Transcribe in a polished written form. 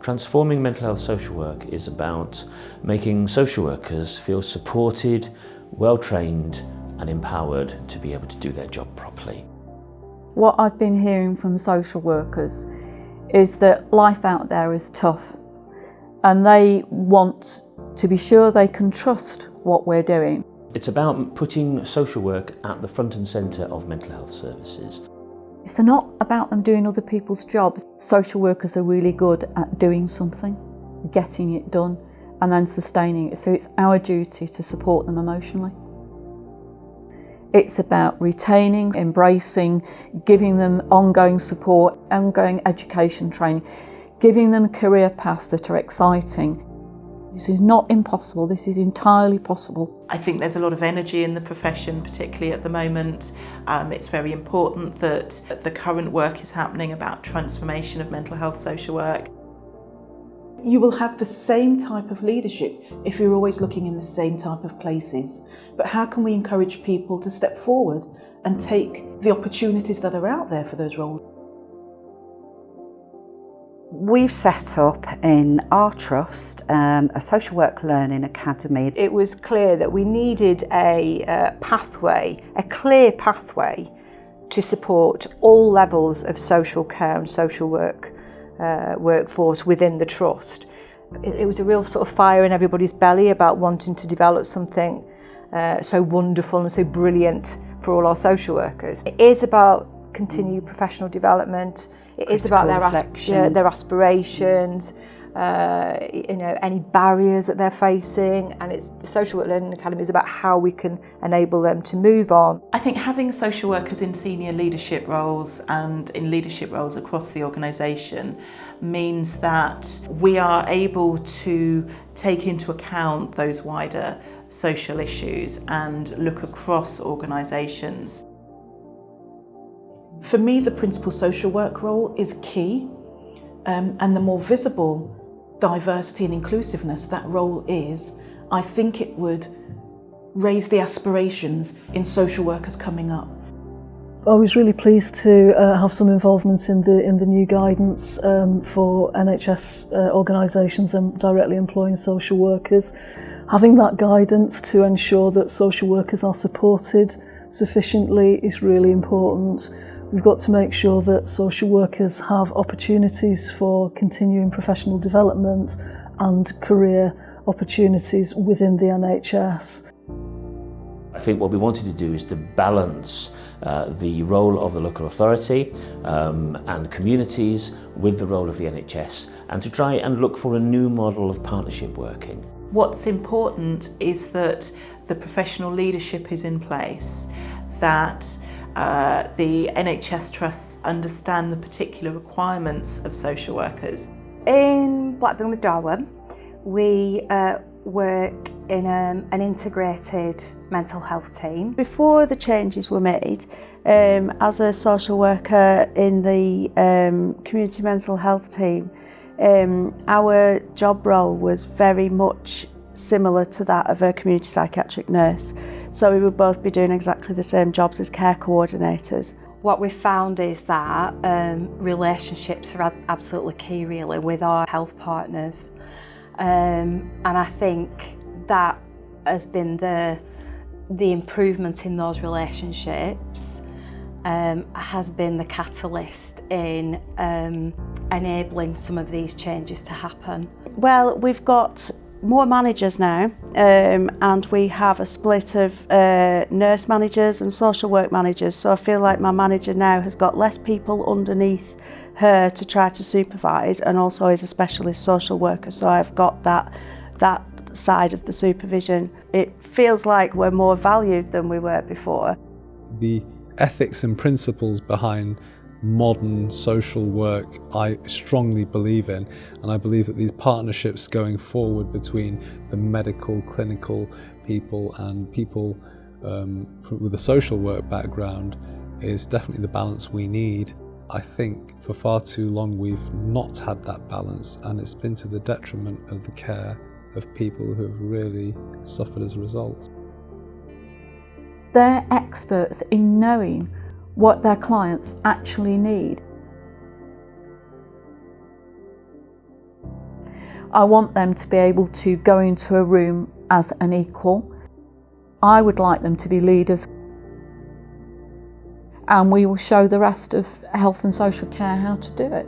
Transforming mental health social work is about making social workers feel supported, well trained and empowered to be able to do their job properly. What I've been hearing from social workers is that life out there is tough and they want to be sure they can trust what we're doing. It's about putting social work at the front and centre of mental health services. It's not about them doing other people's jobs. Social workers are really good at doing something, getting it done and then sustaining it. So it's our duty to support them emotionally. It's about retaining, embracing, giving them ongoing support, ongoing education training, giving them career paths that are exciting. This is not impossible, this is entirely possible. I think there's a lot of energy in the profession, particularly at the moment. It's very important that the current work is happening about transformation of mental health social work. You will have the same type of leadership if you're always looking in the same type of places. But how can we encourage people to step forward and take the opportunities that are out there for those roles? We've set up in our trust a social work learning academy. It was clear that we needed a pathway, a clear pathway to support all levels of social care and social work workforce within the trust. It was a real sort of fire in everybody's belly about wanting to develop something so wonderful and so brilliant for all our social workers. It is about continued professional development. It is about their aspirations, any barriers that they're facing, and the Social Work Learning Academy is about how we can enable them to move on. I think having social workers in senior leadership roles and in leadership roles across the organisation means that we are able to take into account those wider social issues and look across organisations. For me, the principal social work role is key, and the more visible diversity and inclusiveness that role is, I think it would raise the aspirations in social workers coming up. I was really pleased to have some involvement in the new guidance for NHS organisations and directly employing social workers. Having that guidance to ensure that social workers are supported sufficiently is really important. We've got to make sure that social workers have opportunities for continuing professional development and career opportunities within the NHS. I think what we wanted to do is to balance the role of the local authority and communities with the role of the NHS, and to try and look for a new model of partnership working. What's important is that the professional leadership is in place, that the NHS trusts understand the particular requirements of social workers. In Blackburn with Darwin, we work in an integrated mental health team. Before the changes were made, as a social worker in the community mental health team, our job role was very much similar to that of a community psychiatric nurse. So we would both be doing exactly the same jobs as care coordinators. What we've found is that relationships are absolutely key really with our health partners. And I think that has been the improvement in those relationships has been the catalyst in enabling some of these changes to happen. Well, we've got more managers now, and we have a split of nurse managers and social work managers, so I feel like my manager now has got less people underneath her to try to supervise, and also is a specialist social worker, so I've got that side of the supervision. It feels like we're more valued than we were before. The ethics and principles behind modern social work I strongly believe in, and I believe that these partnerships going forward between the medical, clinical people and people with a social work background is definitely the balance we need. I think for far too long we've not had that balance, and it's been to the detriment of the care of people who have really suffered as a result. They're experts in knowing what their clients actually need. I want them to be able to go into a room as an equal. I would like them to be leaders. And we will show the rest of health and social care how to do it.